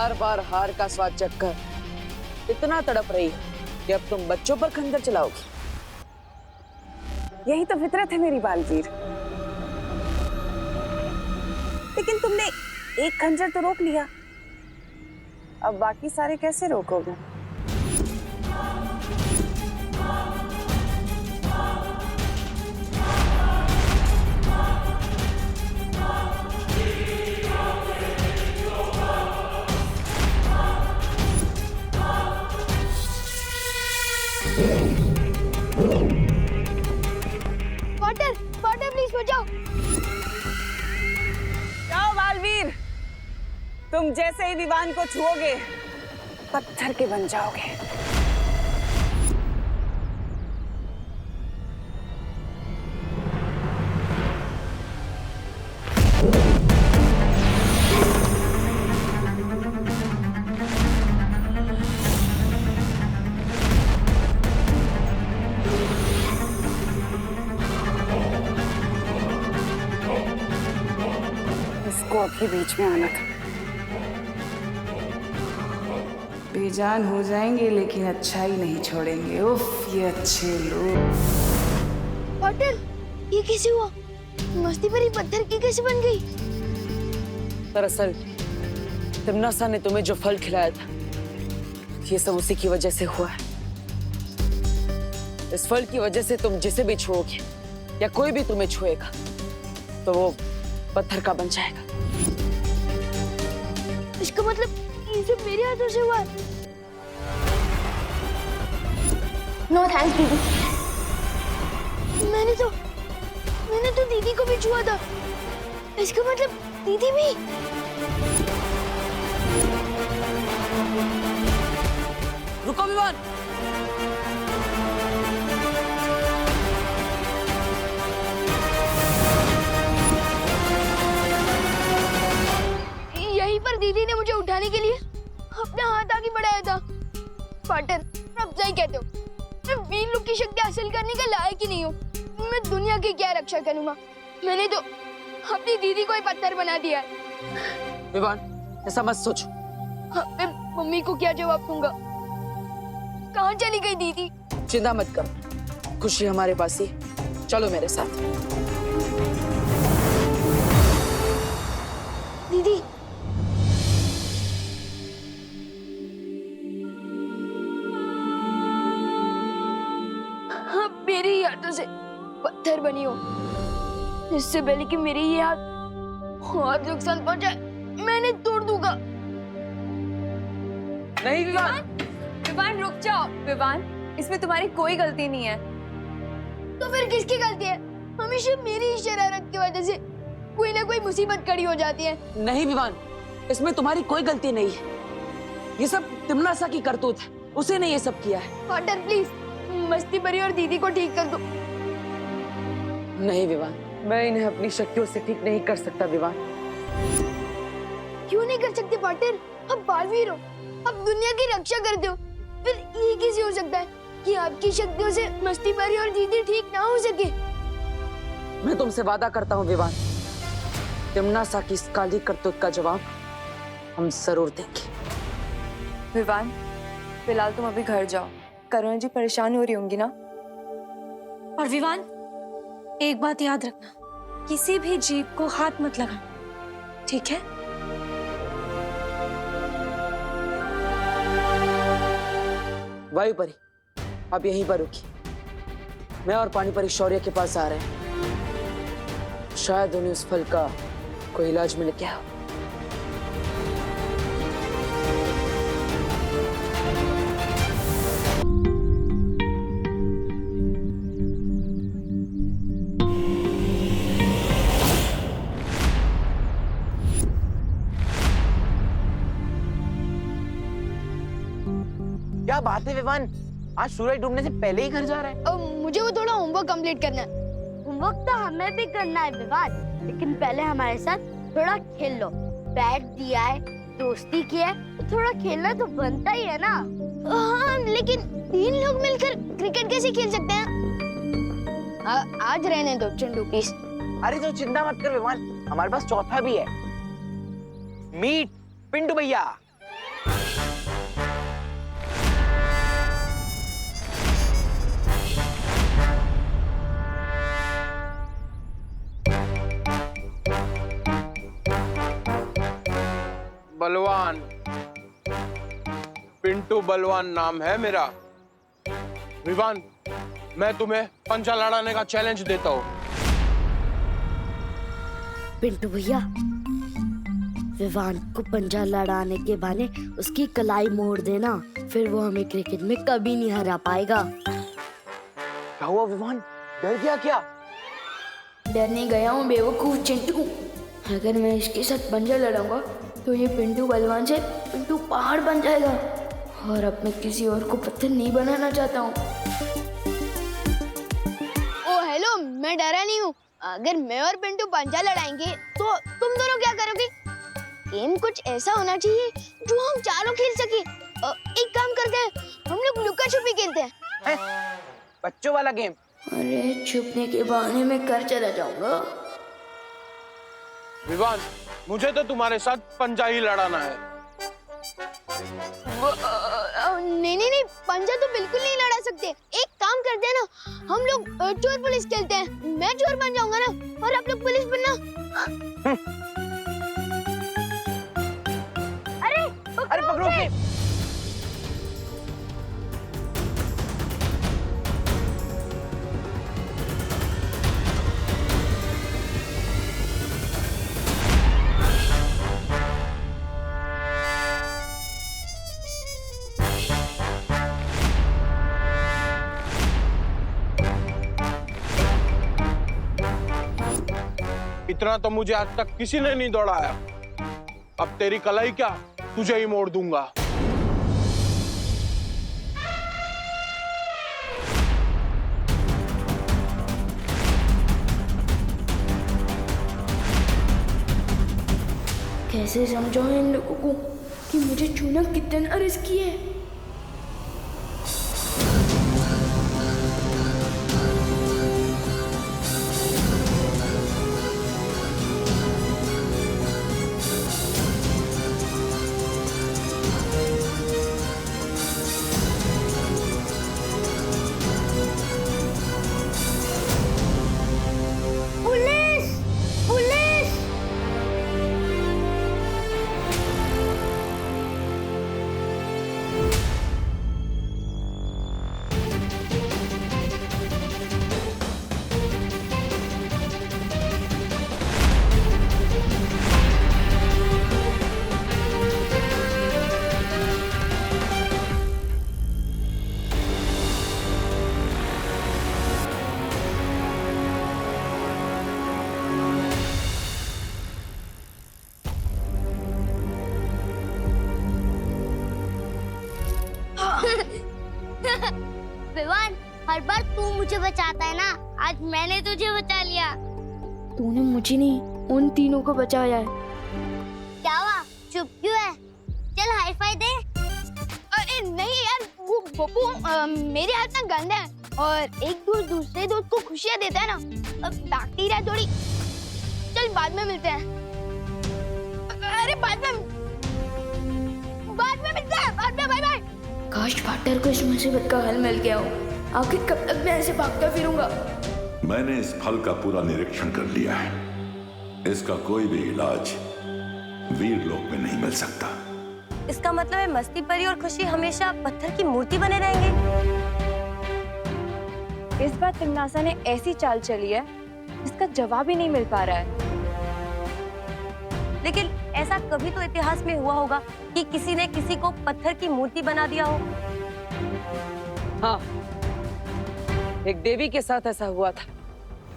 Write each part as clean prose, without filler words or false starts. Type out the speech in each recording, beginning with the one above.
बार बार हार का स्वाद चखकर इतना तड़प रही हो कि अब तुम बच्चों पर खंजर चलाओगी। यही तो फितरत है मेरी बालवीर। लेकिन तुमने एक खंजर तो रोक लिया, अब बाकी सारे कैसे रोकोगे? वाटर वाटर प्लीज बचाओ। जाओ बालवीर, तुम जैसे ही विवान को छुओगे पत्थर के बन जाओगे। इसको अभी बीच में आना था। बेजान हो जाएंगे लेकिन अच्छाई नहीं छोड़ेंगे। उफ, ये अच्छे लोग। वाटर, ये कैसे हुआ? मस्ती भरी पत्थर की कैसे बन गई? दरअसल तिम्नासा ने तुम्हें जो फल खिलाया था, ये सब उसी की वजह से हुआ है। इस फल की वजह से तुम जिसे भी छुओगे या कोई भी तुम्हें छुएगा तो वो पत्थर का बन जाएगा। इसका मतलब ये सब मेरे हाथों से हुआ है। नो थैंक्स दीदी। मैंने तो दीदी को भी छुआ था। इसका मतलब दीदी भी। रुको विवान, यहीं पर दीदी ने मुझे उठाने के लिए अपना हाथ आगे बढ़ाया था। पार्टनर, आप सही कहते हो। मैं वीर लोग की शक्ति हासिल करने का लायक ही नहीं हूँ। मैं दुनिया की क्या रक्षा करूंगा? मैंने तो अपनी दीदी को ही पत्थर बना दिया है। विवान ऐसा मत सोचो। मैं मम्मी को क्या जवाब दूंगा? कहाँ चली गई दीदी? चिंता मत कर, खुशी हमारे पास ही। चलो मेरे साथ। दीदी, हाँ, मेरी हाथों से पत्थर बनी हो। इससे पहले कि मेरी ये हाथ और नुकसान पहुंचाए, मैंने तोड़ दूंगा। नहीं विवान, विवान रुक जाओ। विवान, इसमें तुम्हारी कोई गलती नहीं है। तो फिर किसकी गलती है? हमेशा मेरी ही शरारत की वजह से कोई ना कोई मुसीबत खड़ी हो जाती है। नहीं विवान, इसमें तुम्हारी कोई गलती नहीं है। ये सब तिम्नासा की करतूत है, उसे ने ये सब किया है। पार्टनर प्लीज, मस्ती भरी और दीदी को ठीक कर दो। नहीं विवान, मैं इन्हें अपनी शक्तियों से ठीक नहीं कर सकता विवान। क्यों नहीं कर सकते पार्टनर? आप बालवीर हो, आप दुनिया की रक्षा करते हो। फिर ये कैसे हो सकता है कि आपकी शक्तियों से मस्ती भरी और दीदी ठीक ना हो सके? मैं तुमसे वादा करता हूँ विवान, तिम्नासा की इस काली करतूत का जवाब हम जरूर देंगे। विवान, फिलहाल तुम अभी घर जाओ। करुणा जी परेशान हो रही होंगी ना। और विवान, एक बात याद रखना, किसी भी जीव को हाथ मत लगाना, ठीक है? वायु परी अब यहीं पर रुकी। मैं और पानी परी शौर्य के पास आ रहे हैं। शायद उन्हें उस फल का कोई इलाज मिल गया हो। क्या बात है विवान, आज सूरज डूबने से पहले ही घर जा रहा है? मुझे वो थोड़ा होमवर्क कंप्लीट करना है। होमवर्क तो हमें भी करना है विवान, लेकिन पहले हमारे साथ थोड़ा खेल लो। बैट दिया है, दोस्ती की है, तो थोड़ा खेलना तो बनता ही है ना। हाँ, लेकिन 3 लोग मिलकर क्रिकेट कैसे खेल सकते हैं? आज रहने दो चंडू प्लीज। अरे तो चिंता मत कर विवान, हमारे पास चौथा भी है। मीट पिंटू भैया। बलवान। पिंटू बलवान नाम है मेरा। विवान, मैं तुम्हें पंजा लड़ाने का चैलेंज देता हूँ। पिंटू भैया, विवान को पंजा लड़ाने के बहाने उसकी कलाई मोड़ देना, फिर वो हमें क्रिकेट में कभी नहीं हरा पाएगा। क्या हुआ विवान, डर गया क्या? डरने गया हूँ बेवकूफ चिंटू। अगर मैं इसके साथ पंजा लड़ाऊंगा तो ये पिंटू बलवान से पिंटू पहाड़ बन जाएगा, और अब मैं किसी और को पत्थर नहीं बनाना चाहता हूँ। ओ हेलो, मैं डरा नहीं हूँ। अगर मैं और पिंटू पंजा लड़ाएंगे तो तुम दोनों क्या करोगे? गेम कुछ ऐसा होना चाहिए जो हम चारों खेल सके। एक काम करते हैं, हम लोग लुका छुपी खेलते हैं। बच्चों वाला गेम? अरे छुपने के बहाने में घर चला जाऊंगा। विवान, मुझे तो तुम्हारे साथ पंजा ही लड़ाना है। नहीं नहीं नहीं, पंजा तो बिल्कुल नहीं लड़ा सकते। एक काम करते हैं ना, हम लोग चोर पुलिस खेलते हैं। मैं चोर बन जाऊंगा ना, और आप लोग पुलिस बनना। अरे पकड़ो के। इतना तो मुझे आज तक किसी ने नहीं दौड़ाया। अब तेरी कलाई क्या, तुझे ही मोड़ दूंगा। कैसे समझाऊं इन लोगों को कि मुझे छूना कितना रिस्की है। विवान, हर बार तू मुझे बचाता है ना, आज मैंने तुझे बचा लिया। तूने मुझे नहीं, उन तीनों को बचाया है। क्या हुआ, चुप क्यों है? चल हाई फाई दे। अरे नहीं यार, वो बब्बू मेरे हाथ ना गंदा है, और एक दोस्त दूसरे दोस्त को खुशियां देता है ना, बैक्टीरिया थोड़ी। चल बाद में मिलते हैं। अरे बाद में मिलते हैं, बाद में, बाय बाय। काश पार्टनर को इस मुसीबत का हल मिल गया हो। आखिर कब तक मैं ऐसे भागता फिरूंगा? मैंने इस फल का पूरा निरीक्षण कर लिया है। इसका कोई भी इलाज वीर लोक में नहीं मिल सकता। इसका मतलब है मस्ती परी और खुशी हमेशा पत्थर की मूर्ति बने रहेंगे। इस बार तिमनासा ने ऐसी चाल चली है, इसका जवाब ही नहीं मिल पा रहा है। लेकिन ऐसा कभी तो इतिहास में हुआ होगा कि किसी ने किसी को पत्थर की मूर्ति बना दिया हो। हाँ, एक देवी के साथ ऐसा हुआ था।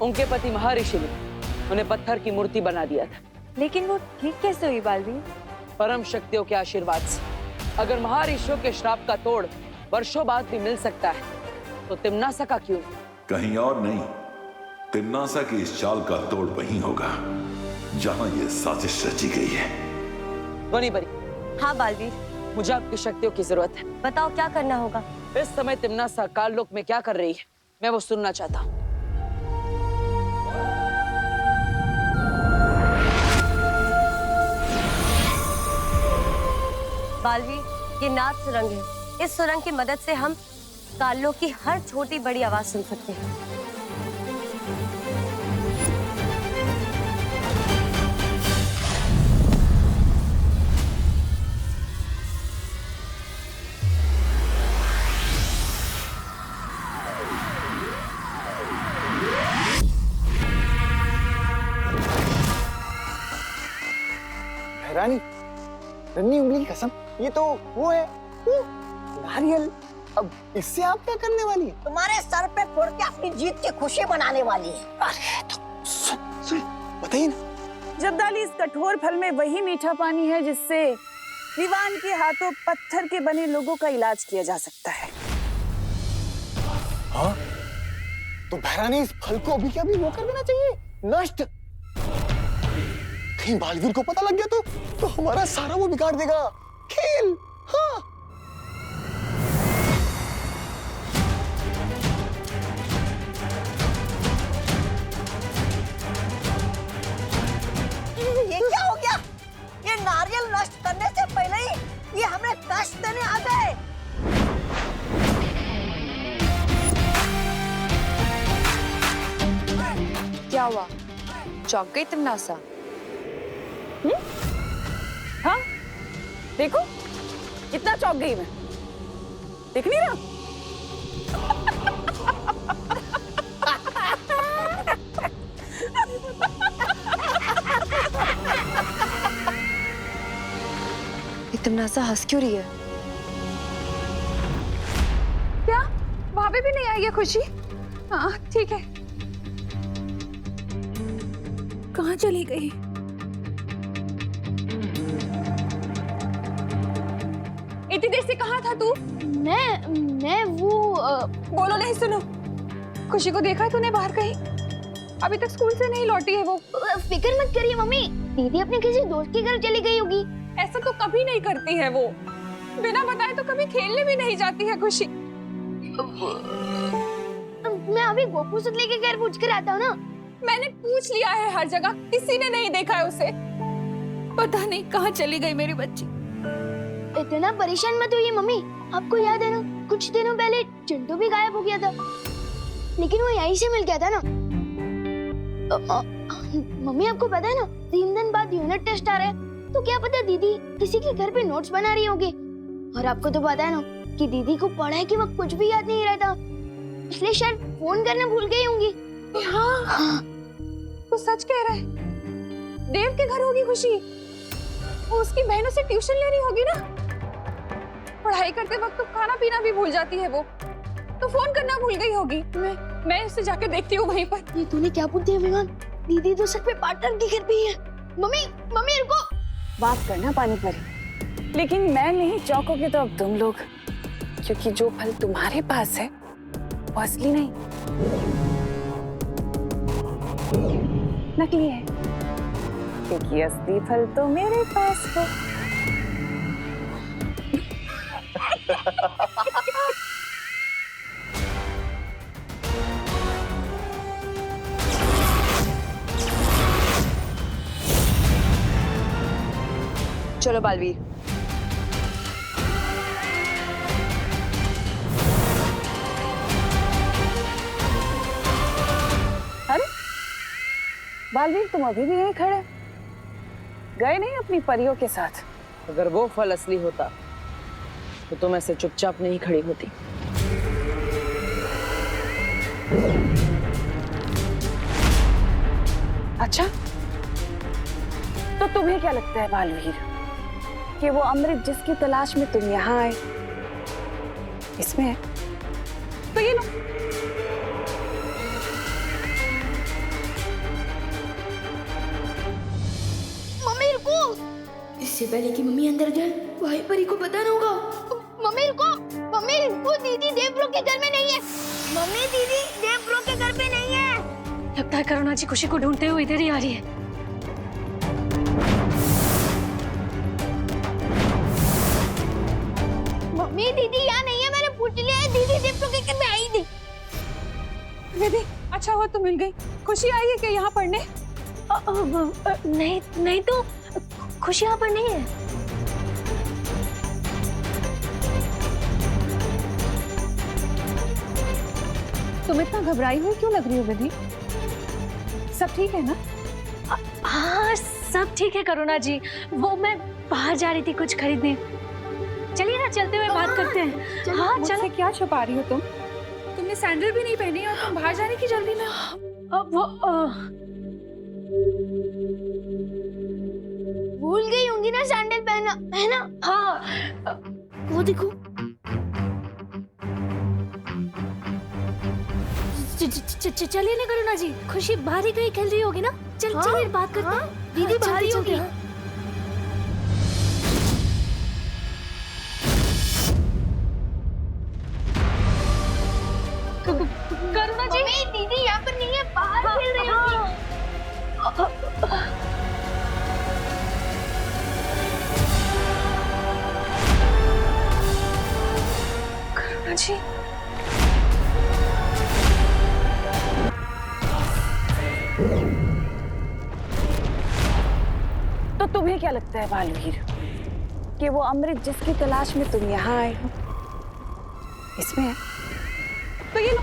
उनके पति महर्षि ने उन्हें पत्थर की मूर्ति बना दिया था। लेकिन वो ठीक कैसे हुई बालवीर? परम शक्तियों के आशीर्वाद से। अगर महर्षियों के श्राप का तोड़ वर्षों बाद भी मिल सकता है, तो तिमनासा का क्यों? कहीं और नहीं, तिमनासा की इस चाल का तोड़ वहीं होगा जहां ये साजिश रची गई है। ध्वनि परी। हाँ बालवीर, मुझे आपकी शक्तियों की जरूरत है। बताओ क्या करना होगा। इस समय तिमनासा काल लोक में क्या कर रही है, मैं वो सुनना चाहता हूँ। बालवीर, ये नाद सुरंग है। इस सुरंग की मदद से हम कालों की हर छोटी बड़ी आवाज सुन सकते हैं। नन्ही उंगली की कसम, ये तो वो है, वो नारियल। अब इससे आप क्या करने वाली है? तुम्हारे सर पे फोड़ के अपनी जीत की खुशी मनाने वाली है। अरे तो सुन बताइए ना। जब्दाली, इस कठोर फल में वही मीठा पानी है जिससे विवान के हाथों पत्थर के बने लोगों का इलाज किया जा सकता है। हाँ? तो बहरानी, इस फल को अभी के अभी वो कर देना चाहिए, नष्ट। कहीं बालवीर को पता लग गया तो हमारा सारा वो बिगाड़ देगा खेल। हाँ। ये क्या हो गया? ये नारियल नष्ट करने से पहले ही ये हमें कष्ट देने आ गए। क्या हुआ? चौंक गई तुम नासा? हाँ, देखो कितना चौंक गई मैं, दिख नहीं रहा? तुम नासा हंस क्यों रही है? क्या भाभी भी नहीं आई है खुशी? हाँ ठीक है। कहाँ चली गई? इतनी देर से कहाँ था तू? मैं वो बोलो नहीं, सुनो। खुशी को देखा तूने बाहर कहीं? अभी तक स्कूल से नहीं लौटी है वो। फिक्र मत करिए मम्मी, दीदी अपने किसी दोस्त के घर चली गई होगी। ऐसा तो कभी नहीं करती है वो, बिना बताए तो कभी खेलने भी नहीं जाती है खुशी। मैं अभी गोपू से लेके घर पूछ कर आता हूँ ना। मैंने पूछ लिया है हर जगह, किसी ने नहीं देखा है उसे। पता नहीं कहाँ चली गई मेरी बच्ची। इतना परेशान मत होइए मम्मी, आपको याद है ना कुछ दिनों पहले चिंटू भी गायब हो गया था, लेकिन वो यहीं से मिल गया था ना। मम्मी आपको पता है ना 3 दिन बाद यूनिट टेस्ट आ रहा है, तो क्या पता दीदी किसी के घर पे नोट्स बना रही होगी। और आपको तो पता है ना कि दीदी को पढ़ाई के वक्त कुछ भी याद नहीं रहता, इसलिए शायद फोन करना भूल गई होंगी। हाँ, तो सच कह रहा है। देव के घर होगी खुशी, वो उसकी बहनों से ट्यूशन ले रही होगी ना। पढ़ाई करते वक्त तो खाना पीना भी भूल जाती है वो, तो फोन करना भूल गई होगी। मैं उससे जाकर देखती हूँ वहीं पर। ये तूने क्या पूछ दिया विवान? दीदी तो सच में पार्टनर के घर पे ही है। मम्मी रुको। बात करना पानी परी, लेकिन मैं नहीं चौंकोगे तो अब तुम लोग, क्योंकि जो फल तुम्हारे पास है वो असली नहीं, नकली है, क्योंकि असली फल तो मेरे पास है। चलो बालवीर, अरे बालवीर, तुम अभी भी यहीं खड़े, गए नहीं अपनी परियों के साथ? अगर वो फल असली होता तो तुम ऐसे चुपचाप नहीं खड़ी होती। अच्छा, तो तुम्हें क्या लगता है बालवीर कि वो अमृत जिसकी तलाश में तुम यहाँ आए इसमें है? तो ये लो। मम्मी रुको। इससे पहले कि मम्मी अंदर जाए भाई परी को बताना होगा। मम्मी रुको, दीदी देव ब्रो के घर में नहीं है। मम्मी दीदी देव ब्रो के घर पे नहीं है। लगता है करुणा जी खुशी को ढूंढते हुए इधर ही आ रही है। मम्मी दीदी यहाँ नहीं है, मैंने पूछ लिया है, दीदी देव ब्रो के घर में आई नहीं। दीदी अच्छा हुआ तुम मिल गई। खुशी आई है क्या यहाँ पढ़ने? नहीं तो खुशी यहाँ पर नहीं है। तुम इतना घबराई हुई क्यों लग रही हो विधि? सब ठीक है ना? हाँ सब ठीक है करुणा जी, वो मैं बाहर जा रही थी कुछ खरीदने। चलिए ना चलते हुए बात करते हैं। हाँ मुझसे क्या छुपा रही हो तुम? तुमने सैंडल भी नहीं पहनी और तुम बाहर जाने की जल्दी में। भूल गई होंगी ना सैंडल है ना? हाँ वो देखो। चलिए ना करुणा जी, खुशी बाहर ही कहीं खेल रही होगी ना। चलिए बात करते हैं। दीदी बाहर ही होगी। करुणा जी, दीदी यहाँ पर नहीं है, बाहर खेल रही होगी। करुणा जी, तो तुम्हें क्या लगता है बालवीर कि वो अमृत जिसकी तलाश में तुम यहाँ आए हो इसमें है? तो ये लो।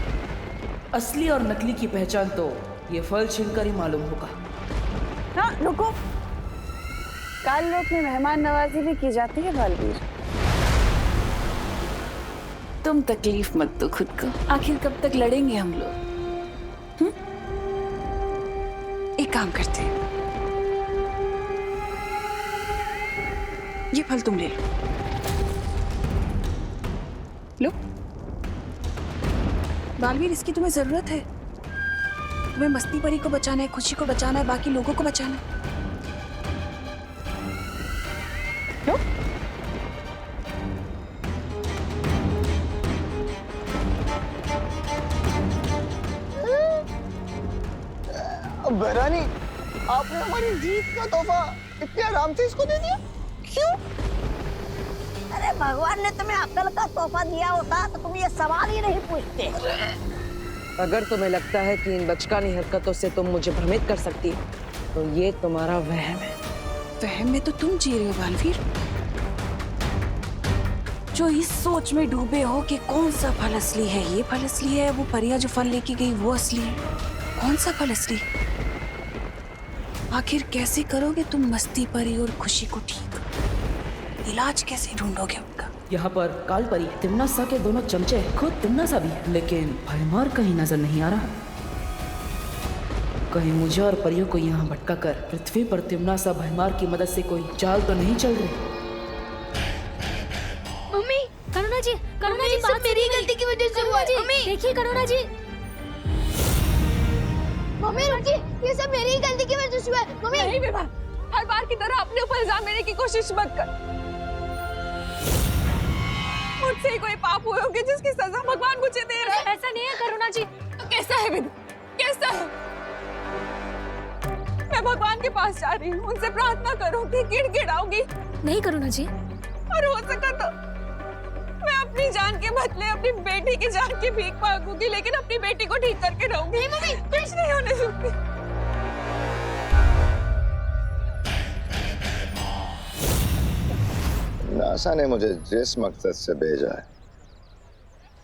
असली और नकली की पहचान तो ये फल छीनकर ही मालूम होगा। हाँ रुको, काल लोक में मेहमान नवाजी भी की जाती है बालवीर। तुम तकलीफ मत दो खुद को, आखिर कब तक लड़ेंगे हम लोग? एक काम करते हैं, ये फल तुम ले लो। बालवीर, इसकी तुम्हें जरूरत है। तुम्हें मस्ती परी को बचाना है, खुशी को बचाना है, बाकी लोगों को बचाना है। लो। बहरानी, आपने हमारी जीत का तोहफा इतने आराम से इसको दे दिया, क्यों? अरे भगवान ने तुम्हें अक्ल का तोहफा दिया होता तो तुम ये सवाल ही नहीं पूछते। अगर तुम्हें लगता है कि इन बचकानी हरकतों से तुम मुझे भ्रमित कर सकती हो, तो ये तुम्हारा वहम है। वहम में तो तुम जी रहे हो बालवीर, जो इस सोच में डूबे हो कि कौन सा फल असली है, ये फल असली है, वो परिया जो फल लेके गई वो असली है। कौन सा फल असली? आखिर कैसे करोगे तुम मस्ती परी और खुशी को ठीक? इलाज कैसे ढूंढोगे उनका? यहाँ पर काल परी, तिमनासा के दोनों चमचे, खुद तिमनासा भी है, लेकिन भयमार कहीं नजर नहीं आ रहा। कहीं मुझे और परियों को यहाँ भटका कर पृथ्वी पर तिमनासा भयमार की मदद से कोई चाल तो नहीं चल रही? मम्मी, करुणा जी, सब मेरी गलती की वजह से हुआ है। मम्मी देखिए करुणा जी, मम्मी रुकिए, ये सब मेरी गलती की वजह से हुआ है। मम्मी नहीं विभा, हर बार की तरह अपने ऊपर इल्जाम लेने की कोशिश मत कर। मुझसे ही कोई पाप हुए होंगे जिसकी सजा भगवान मुझे दे रहा है। ऐसा नहीं है करुणा जी। तो कैसा है विधु, कैसा है? मैं भगवान के पास जा रही हूँ, उनसे प्रार्थना करूंगी, गिड़गिड़ाऊंगी। नहीं करुणा जी, और हो सका तो मैं अपनी जान के बदले अपनी बेटी की जान की भीख मांगूंगी, लेकिन अपनी बेटी को ठीक करके रहूंगी। नहीं मम्मी, कुछ नहीं होने दूंगी। नासा ने मुझे जिस मकसद से भेजा है,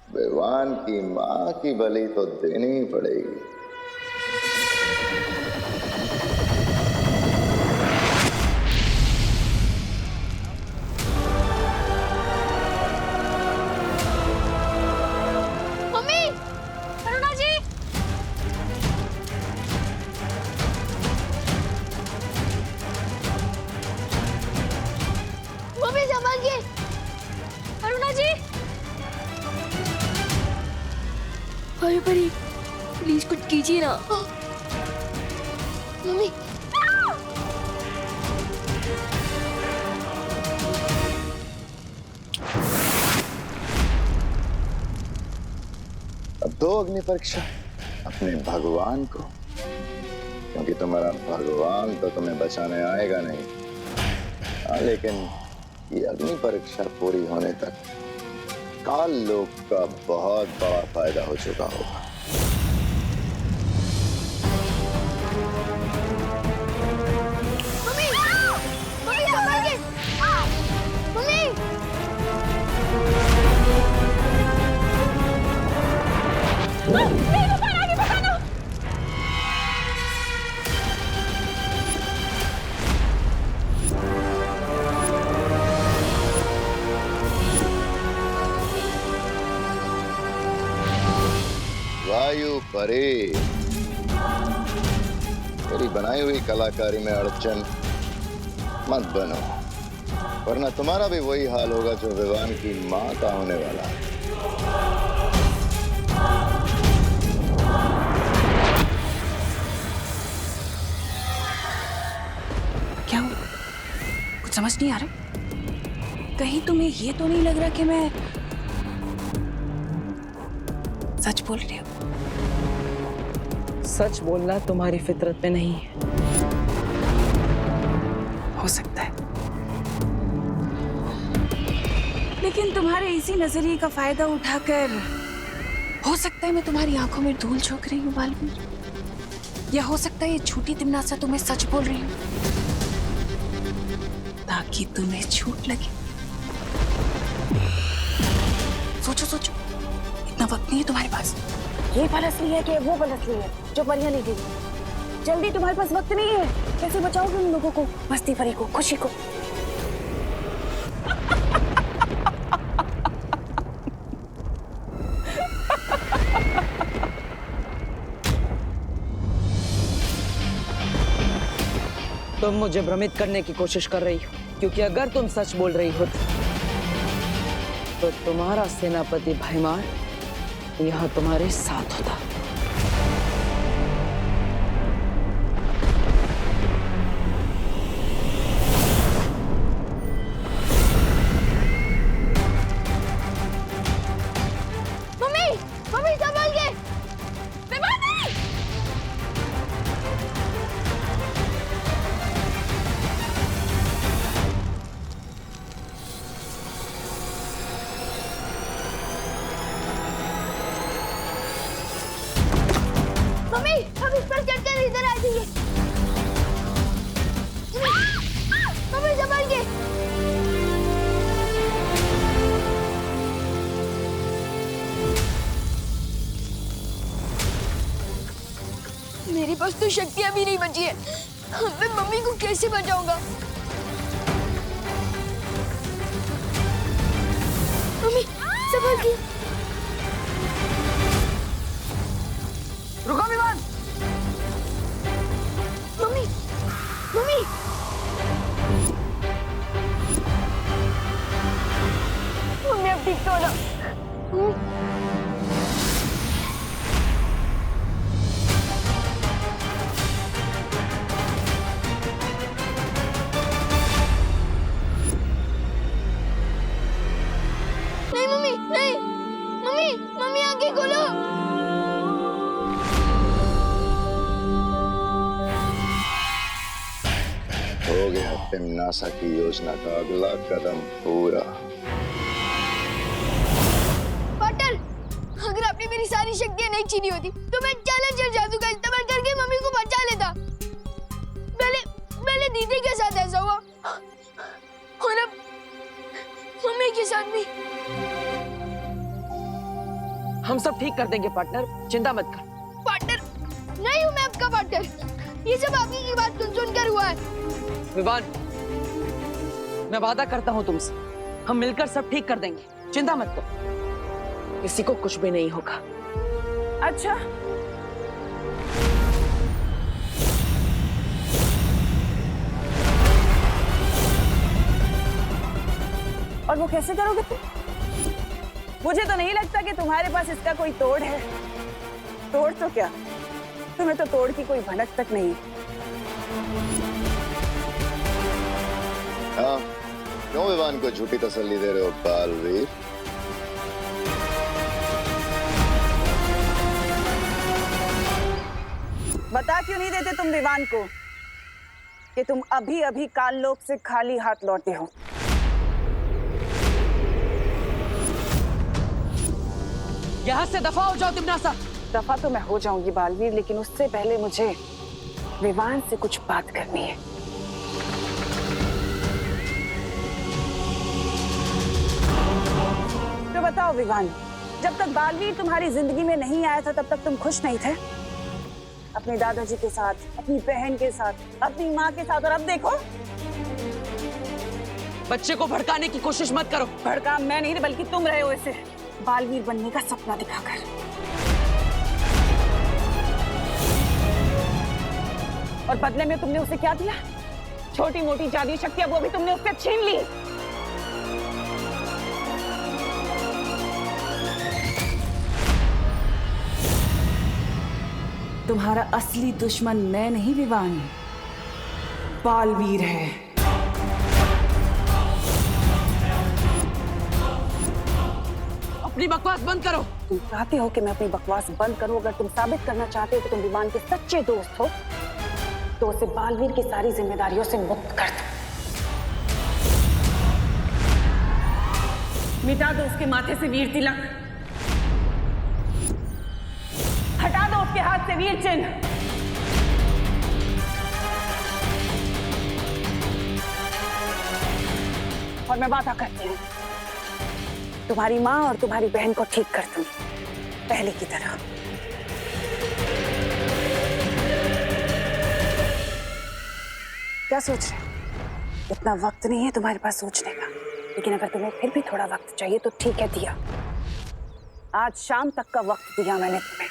भगवान की माँ की बलि तो देनी ही पड़ेगी। भाई परी, प्लीज कुछ कीजिए ना। मम्मी अब दो अग्नि परीक्षा अपने भगवान को, क्योंकि तुम्हारा भगवान तो तुम्हें बचाने आएगा नहीं। हाँ, लेकिन ये अग्नि परीक्षा पूरी होने तक काल लोक का बहुत बड़ा फायदा हो चुका होगा। Mummy, mummy संभालिए। मम्मी वायु परे, मेरी बनाई हुई कलाकारी में अड़चन मत बनो, वरना तुम्हारा भी वही हाल होगा जो विवान की माँ का होने वाला है। क्या हुआ? कुछ समझ नहीं आ रहा। कहीं तुम्हें ये तो नहीं लग रहा कि मैं सच बोल रही हूँ? सच बोलना तुम्हारी फितरत में नहीं है। हो सकता है, लेकिन तुम्हारे इसी नजरिए का फायदा उठाकर हो सकता है मैं तुम्हारी आंखों में धूल झोंक रही हूँ बालवीर, या हो सकता है ये झूठी तिमनासा तुम्हें सच बोल रही हूँ ताकि तुम्हें झूठ लगे। सोचो सोचो, इतना वक्त नहीं है तुम्हारे पास। ये पलस ली है कि वो पलस ली है जो परियां ली थी? जल्दी, तुम्हारे पास वक्त नहीं है। कैसे बचाओगे उन लोगों को, मस्ती परी को, खुशी को? तुम मुझे भ्रमित करने की कोशिश कर रही हो, क्योंकि अगर तुम सच बोल रही हो तो तुम्हारा सेनापति भैमार यहाँ तुम्हारे साथ होता। मम्मी, मम्मी संभाल के। मम्मी, हम इस पर चढ़कर इधर आ जाइए। मम्मी संभाल के। मेरे पास तो शक्तियां भी नहीं बची है। मैं मम्मी को कैसे बचाऊंगा? मम्मी संभाल के। रुको विमान। Mummy, mummy. मम्मी अब ठीक तो हो ना? नहीं मम्मी, नहीं। मम्मी, मम्मी आंखें खोलो। हो गया तिमनासा की योजना का अगला कदम पूरा। पाटिल, अगर आपने मेरी सारी शक्तियां नहीं छीनी होती तो मैं चैलेंजर जादू का इस्तेमाल करके मम्मी को बचा लेता। पहले दीदी के साथ ऐसा हुआ और अब मम्मी के साथ भी। हम सब ठीक कर देंगे पार्टनर, चिंता मत कर। पार्टनर नहीं हूँ मैं आपका पार्टनर। ये सब आपकी की बात सुनकर हुआ है। विवान, मैं वादा करता हूँ तुमसे, हम मिलकर सब ठीक कर देंगे, चिंता मत करो। किसी को कुछ भी नहीं होगा। अच्छा, और वो कैसे करोगे तुम? मुझे तो नहीं लगता कि तुम्हारे पास इसका कोई तोड़ है। तोड़ तो क्या, तुम्हें तो तोड़ की कोई भनक तक नहीं। हाँ, क्यों विवान को झूठी तसल्ली दे रहे हो बालवीर? बता क्यों नहीं देते तुम विवान को कि तुम अभी अभी काललोक से खाली हाथ लौटे हो? यहाँ से दफा हो जाओ तिमनासा। दफा तो मैं हो जाऊंगी बालवीर, लेकिन उससे पहले मुझे विवान से कुछ बात करनी है। तो बताओ विवान, जब तक बालवीर तुम्हारी जिंदगी में नहीं आया था तब तक तुम खुश नहीं थे? अपने दादाजी के साथ, अपनी बहन के साथ, अपनी माँ के साथ, और अब देखो। बच्चे को भड़काने की कोशिश मत करो। भड़का मैं नहीं, बल्कि तुम रहे हो इसे बालवीर बनने का सपना दिखाकर। और बदले में तुमने उसे क्या दिया? छोटी मोटी जादुई शक्तियां वो भी तुमने उससे छीन ली। तुम्हारा असली दुश्मन मैं नहीं विवान, बालवीर है। अपनी बकवास बंद करो। तुम चाहते हो कि मैं अपनी बकवास बंद करूं? अगर तुम साबित करना चाहते हो कि तुम विवान के सच्चे दोस्त हो, तो उसे बालवीर की सारी जिम्मेदारियों से मुक्त कर दो। मिटा दो उसके माथे से वीर तिलक, हटा दो उसके हाथ से वीर चिन्ह। और मैं वादा करती हूँ, तुम्हारी माँ और तुम्हारी बहन को ठीक कर दूंगी, पहले की तरह। क्या सोच रहे हो? इतना वक्त नहीं है तुम्हारे पास सोचने का, लेकिन अगर तुम्हें फिर भी थोड़ा वक्त चाहिए तो ठीक है, दिया। आज शाम तक का वक्त दिया मैंने तुम्हें,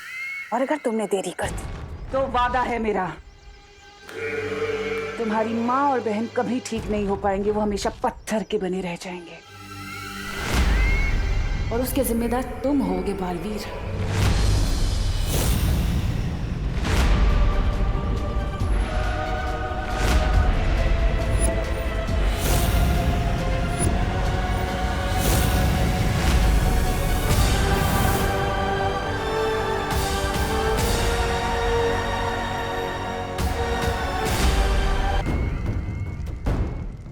और अगर तुमने देरी कर दी तो वादा है मेरा, तुम्हारी माँ और बहन कभी ठीक नहीं हो पाएंगे। वो हमेशा पत्थर के बने रह जाएंगे, और उसके जिम्मेदार तुम होगे बालवीर।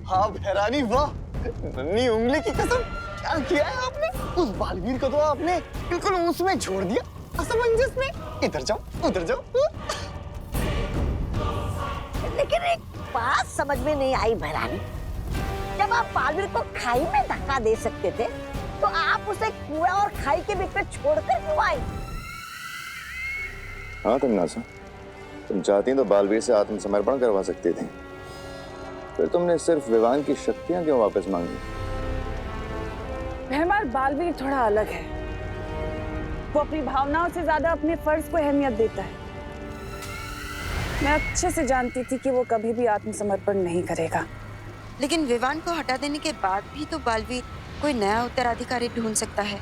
हाँ भैरानी, वाह, नन्ही उंगली की कसम, क्या किया है आपने? उस बालवीर को तो आपने बिल्कुल उसमें छोड़ दिया, असमंजस में। इधर जाओ, उधर जाओ। लेकिन एक बात समझ में नहीं आई भैरानी, जब आप बालवीर को खाई में धक्का दे सकते थे, तो आप उसे कुआं और खाई के बीच में छोड़कर क्यों आई? हाँ तमन्नासा, तुम चाहती तो बालवीर से आत्मसमर्पण करवा सकती थी, फिर तुमने सिर्फ विवान की शक्तियां क्यों वापस मांगी? हमारा बालवीर थोड़ा अलग है, वो अपनी भावनाओं से ज्यादा अपने फर्ज को अहमियत देता है। मैं अच्छे से जानती थी कि वो कभी भी आत्मसमर्पण नहीं करेगा, लेकिन विवान को हटा देने के बाद भी तो बालवीर कोई नया उत्तराधिकारी ढूंढ सकता है।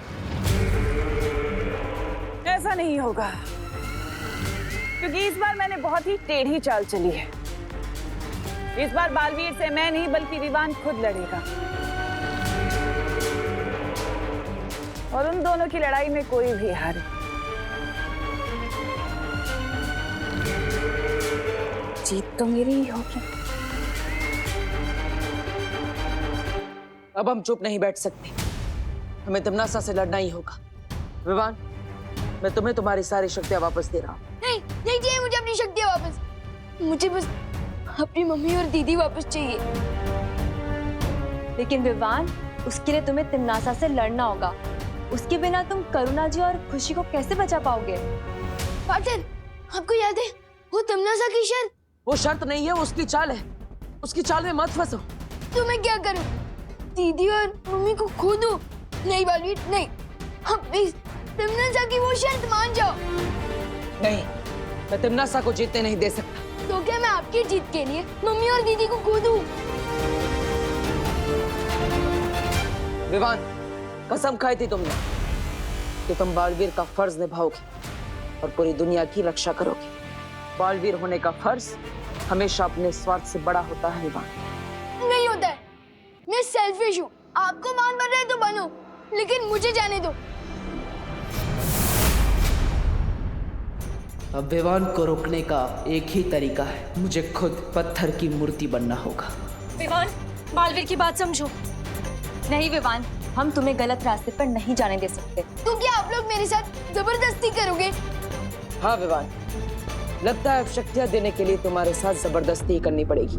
ऐसा नहीं होगा, क्योंकि इस बार मैंने बहुत ही टेढ़ी चाल चली है। इस बार बालवीर से मैं नहीं बल्कि विवान खुद लड़ेगा, और उन दोनों की लड़ाई में कोई भी हारे। जीत तो मेरी ही होगी। अब हम चुप नहीं बैठ सकते, हमें तमन्नासा से लड़ना ही होगा। विवान, मैं तुम्हें तुम्हारी सारी शक्तियां वापस दे रहा हूँ। नहीं, नहीं चाहिए मुझे अपनी शक्तियां वापस। मुझे बस अपनी मम्मी और दीदी वापस चाहिए। लेकिन विवान, उसके लिए तुम्हें तमन्नासा से लड़ना होगा। उसके बिना तुम करुणा जी और खुशी को कैसे बचा पाओगे? पाटिल, आपको याद है वो तमन्नासा की शर्त? वो शर्त नहीं है, वो उसकी चाल है। उसकी चाल में मत फंसो। तो मैं क्या करूं? दीदी और मम्मी को खो दूं? नहीं बालवीर, नहीं। अब प्लीज तमन्नासा की वो शर्त मान जाओ। नहीं, मैं तमन्नासा को जीतने नहीं दे सकता। तो क्या मैं आपकी जीत के लिए मम्मी और दीदी को खो दूं? विवान, कसम खाई थी तुमने कि तुम बालवीर का फर्ज निभाओगे और पूरी दुनिया की रक्षा करोगे। बालवीर होने का फर्ज हमेशा अपने स्वार्थ से बड़ा होता है विवान। नहीं होता है, मैं सेल्फिश हूँ। आपको मान बन रहे तो बनो, लेकिन मुझे जाने दो। अब विवान को रोकने का एक ही तरीका है, मुझे खुद पत्थर की मूर्ति बनना होगा। विवान, बालवीर की बात समझो। नहीं विवान, हम तुम्हें गलत रास्ते पर नहीं जाने दे सकते। तो क्या आप लोग मेरे साथ जबरदस्ती करोगे? हाँ विवान, लगता है अब शक्तियां देने के लिए तुम्हारे साथ जबरदस्ती करनी पड़ेगी।